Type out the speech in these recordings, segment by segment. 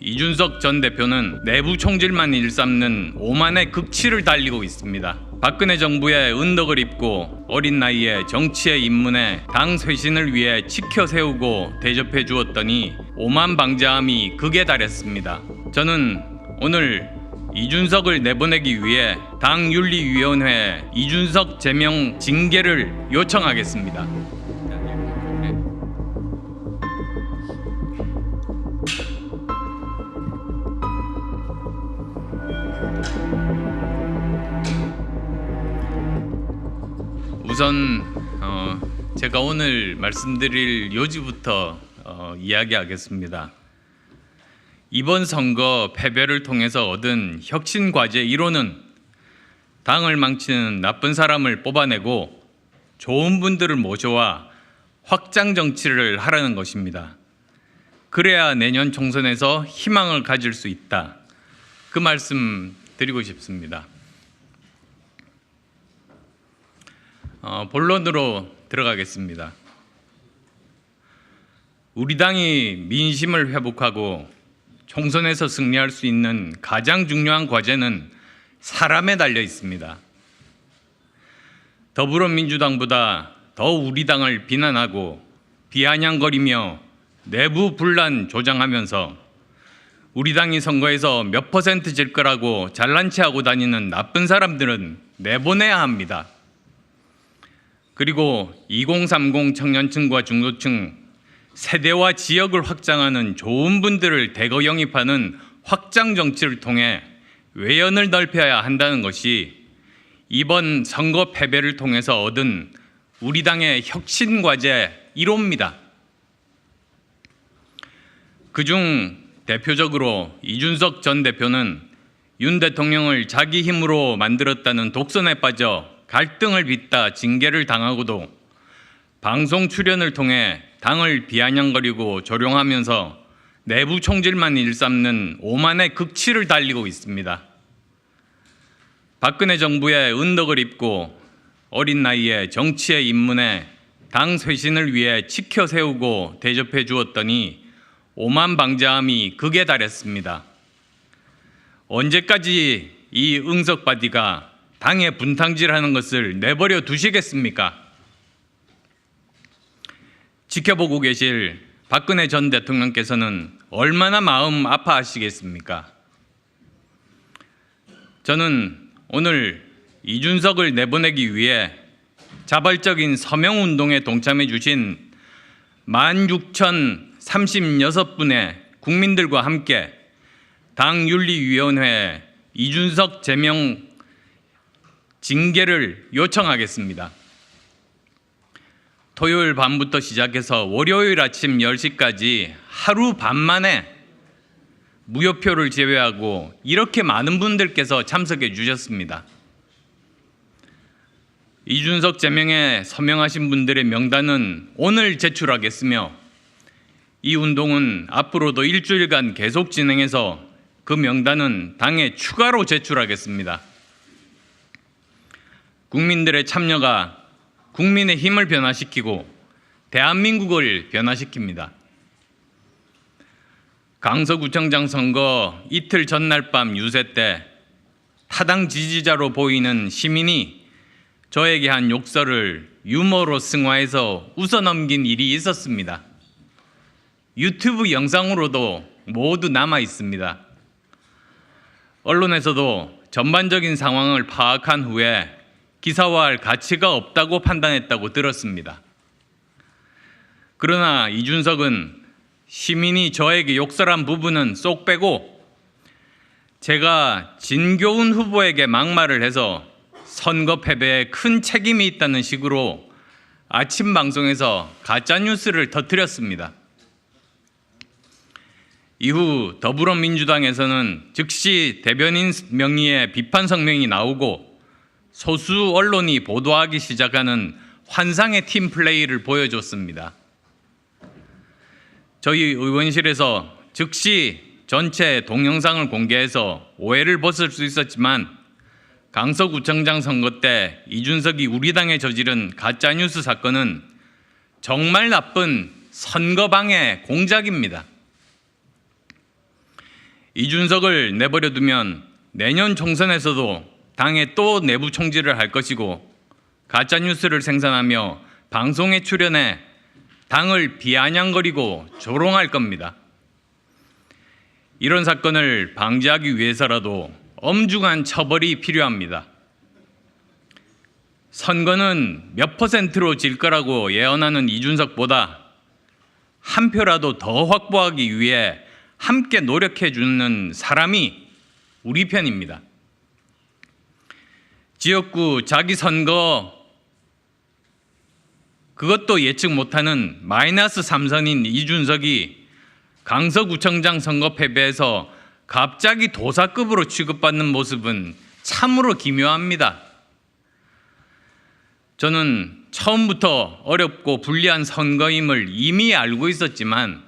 이준석 전 대표는 내부 총질만 일삼는 오만의 극치를 달리고 있습니다. 박근혜 정부의 은덕을 입고 어린 나이에 정치에 입문해 당 쇄신을 위해 지켜세우고 대접해 주었더니 오만 방자함이 극에 달했습니다. 저는 오늘 이준석을 내보내기 위해 당윤리위원회에 이준석 제명 징계를 요청하겠습니다. 우선 제가 오늘 말씀드릴 요지부터 이야기하겠습니다. 이번 선거 패배를 통해서 얻은 혁신과제 1호는 당을 망치는 나쁜 사람을 뽑아내고 좋은 분들을 모셔와 확장 정치를 하라는 것입니다. 그래야 내년 총선에서 희망을 가질 수 있다. 그 말씀 드리고 싶습니다. 본론으로 들어가겠습니다. 우리 당이 민심을 회복하고 총선에서 승리할 수 있는 가장 중요한 과제는 사람에 달려 있습니다. 더불어민주당보다 더 우리 당을 비난하고 비아냥거리며 내부 분란 조장하면서 우리 당이 선거에서 몇 % 질 거라고 잘난 체하고 다니는 나쁜 사람들은 내보내야 합니다. 그리고 2030 청년층과 중도층, 세대와 지역을 확장하는 좋은 분들을 대거 영입하는 확장 정치를 통해 외연을 넓혀야 한다는 것이 이번 선거 패배를 통해서 얻은 우리 당의 혁신 과제 1호입니다. 그중 대표적으로 이준석 전 대표는 윤 대통령을 자기 힘으로 만들었다는 독선에 빠져 갈등을 빚다 징계를 당하고도 방송 출연을 통해 당을 비아냥거리고 조롱하면서 내부 총질만 일삼는 오만의 극치를 달리고 있습니다. 박근혜 정부의 은덕을 입고 어린 나이에 정치에 입문해 당 쇄신을 위해 지켜세우고 대접해 주었더니 오만 방자함이 극에 달했습니다. 언제까지 이 응석바디가 당의 분탕질하는 것을 내버려 두시겠습니까? 지켜보고 계실 박근혜 전 대통령께서는 얼마나 마음 아파하시겠습니까? 저는 오늘 이준석을 내보내기 위해 자발적인 서명운동에 동참해 주신 16,036분의 국민들과 함께 당윤리위원회에 이준석 제명 징계를 요청하겠습니다. 토요일 밤부터 시작해서 월요일 아침 10시까지 하루 반 만에 무효표를 제외하고 이렇게 많은 분들께서 참석해 주셨습니다. 이준석 제명에 서명하신 분들의 명단은 오늘 제출하겠으며 이 운동은 앞으로도 일주일간 계속 진행해서 그 명단은 당에 추가로 제출하겠습니다. 국민들의 참여가 국민의 힘을 변화시키고 대한민국을 변화시킵니다. 강서구청장 선거 이틀 전날 밤 유세 때 타당 지지자로 보이는 시민이 저에게 한 욕설을 유머로 승화해서 웃어넘긴 일이 있었습니다. 유튜브 영상으로도 모두 남아 있습니다. 언론에서도 전반적인 상황을 파악한 후에 기사화할 가치가 없다고 판단했다고 들었습니다. 그러나 이준석은 시민이 저에게 욕설한 부분은 쏙 빼고 제가 진교훈 후보에게 막말을 해서 선거 패배에 큰 책임이 있다는 식으로 아침 방송에서 가짜뉴스를 터뜨렸습니다. 이후 더불어민주당에서는 즉시 대변인 명의의 비판 성명이 나오고 소수 언론이 보도하기 시작하는 환상의 팀플레이를 보여줬습니다. 저희 의원실에서 즉시 전체 동영상을 공개해서 오해를 벗을 수 있었지만 강서구청장 선거 때 이준석이 우리 당에 저지른 가짜뉴스 사건은 정말 나쁜 선거방해 공작입니다. 이준석을 내버려 두면 내년 총선에서도 당에 또 내부 총질을 할 것이고 가짜뉴스를 생산하며 방송에 출연해 당을 비아냥거리고 조롱할 겁니다. 이런 사건을 방지하기 위해서라도 엄중한 처벌이 필요합니다. 선거는 몇 %로 질 거라고 예언하는 이준석보다 한 표라도 더 확보하기 위해 함께 노력해 주는 사람이 우리 편입니다. 지역구 자기 선거 그것도 예측 못하는 마이너스 3선인 이준석이 강서구청장 선거 패배에서 갑자기 도사급으로 취급받는 모습은 참으로 기묘합니다. 저는 처음부터 어렵고 불리한 선거임을 이미 알고 있었지만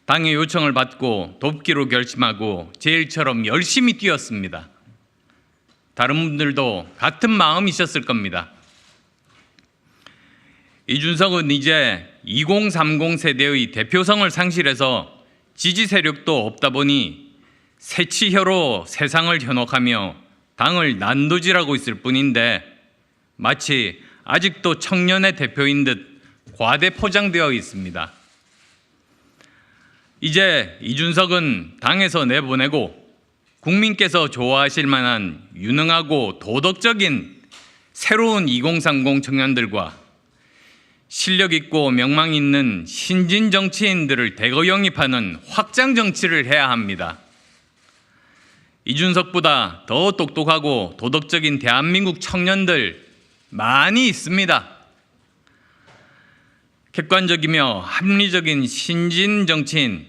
당의 요청을 받고 돕기로 결심하고 제 일처럼 열심히 뛰었습니다. 다른 분들도 같은 마음이셨을 겁니다. 이준석은 이제 2030 세대의 대표성을 상실해서 지지 세력도 없다 보니 새치혀로 세상을 현혹하며 당을 난도질하고 있을 뿐인데 마치 아직도 청년의 대표인 듯 과대 포장되어 있습니다. 이제 이준석은 당에서 내보내고 국민께서 좋아하실 만한 유능하고 도덕적인 새로운 2030 청년들과 실력 있고 명망 있는 신진 정치인들을 대거 영입하는 확장 정치를 해야 합니다. 이준석보다 더 똑똑하고 도덕적인 대한민국 청년들 많이 있습니다. 객관적이며 합리적인 신진 정치인,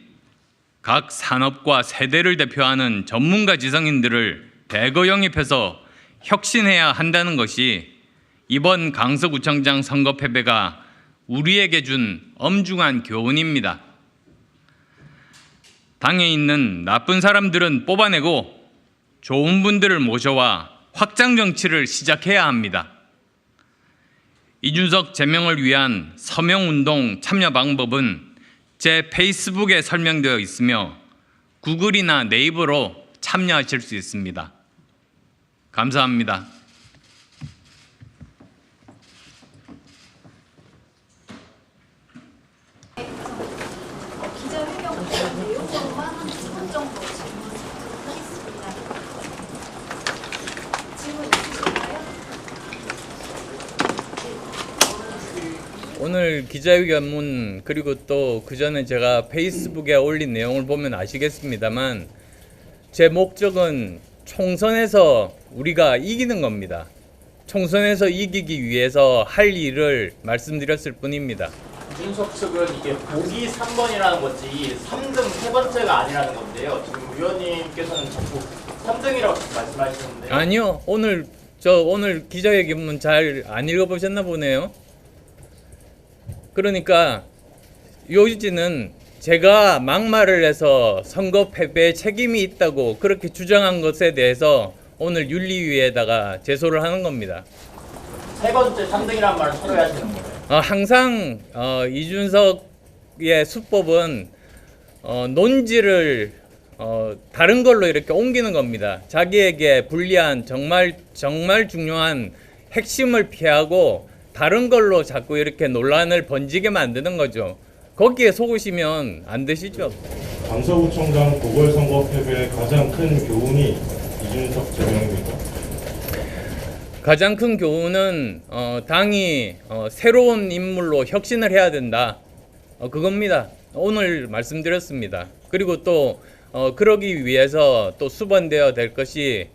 각 산업과 세대를 대표하는 전문가 지성인들을 대거 영입해서 혁신해야 한다는 것이 이번 강서구청장 선거 패배가 우리에게 준 엄중한 교훈입니다. 당에 있는 나쁜 사람들은 뽑아내고 좋은 분들을 모셔와 확장 정치를 시작해야 합니다. 이준석 제명을 위한 서명운동 참여 방법은 제 페이스북에 설명되어 있으며 구글이나 네이버로 참여하실 수 있습니다. 감사합니다. 기자회견 내용만 한 10분 정도 질문하겠습니다. 질문 있으실까요? 오늘 기자회견문 그리고 또 그전에 제가 페이스북에 올린 내용을 보면 아시겠습니다만 제 목적은 총선에서 우리가 이기는 겁니다. 총선에서 이기기 위해서 할 일을 말씀드렸을 뿐입니다. 이준석 측은 이게 보기 3번이라는 건지 3등 세 번째가 아니라는 건데요. 지금 의원님께서는 자꾸 3등이라고 말씀하시는데 아니요. 오늘 기자회견문 잘 안 읽어보셨나 보네요. 그러니까 요지는 제가 막말을 해서 선거 패배에 책임이 있다고 그렇게 주장한 것에 대해서 오늘 윤리위에다가 제소를 하는 겁니다. 세 번째 3등이라는 말을 서로 하시는 거예요. 항상 이준석의 수법은 논지를 다른 걸로 이렇게 옮기는 겁니다. 자기에게 불리한 정말 중요한 핵심을 피하고 다른 걸로 자꾸 이렇게 논란을 번지게 만드는 거죠. 거기에 속으시면 안 되시죠. 강서구청장 보궐선거 패배의 가장 큰 교훈이 이준석 제명입니다. 가장 큰 교훈은 당이 새로운 인물로 혁신을 해야 된다. 그겁니다. 오늘 말씀드렸습니다. 그리고 또 그러기 위해서 또 수반되어야 될 것이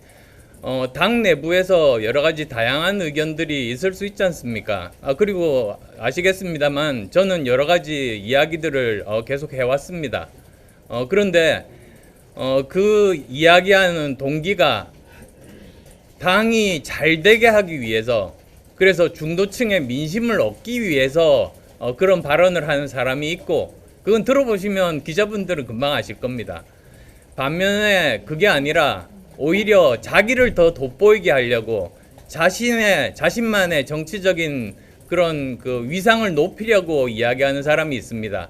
당 내부에서 여러 가지 다양한 의견들이 있을 수 있지 않습니까? 그리고 아시겠습니다만 저는 여러 가지 이야기들을 계속 해왔습니다. 그런데 그 이야기하는 동기가 당이 잘 되게 하기 위해서, 그래서 중도층의 민심을 얻기 위해서 그런 발언을 하는 사람이 있고, 그건 들어보시면 기자분들은 금방 아실 겁니다. 반면에 그게 아니라 오히려 자기를 더 돋보이게 하려고 자신만의 정치적인 그런 그 위상을 높이려고 이야기하는 사람이 있습니다.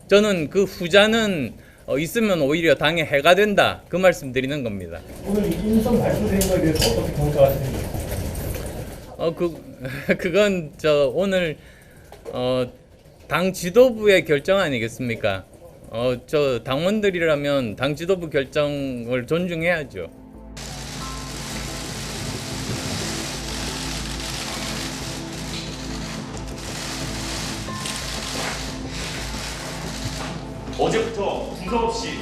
저는 그 후자는 있으면 오히려 당에 해가 된다. 그 말씀 드리는 겁니다. 오늘 이 인선 발표된 거에 대해서 어떻게 평가하십니까? 그건 오늘 당 지도부의 결정 아니겠습니까? 당원들이라면 당 지도부 결정을 존중해야죠. 어제부터 두서없이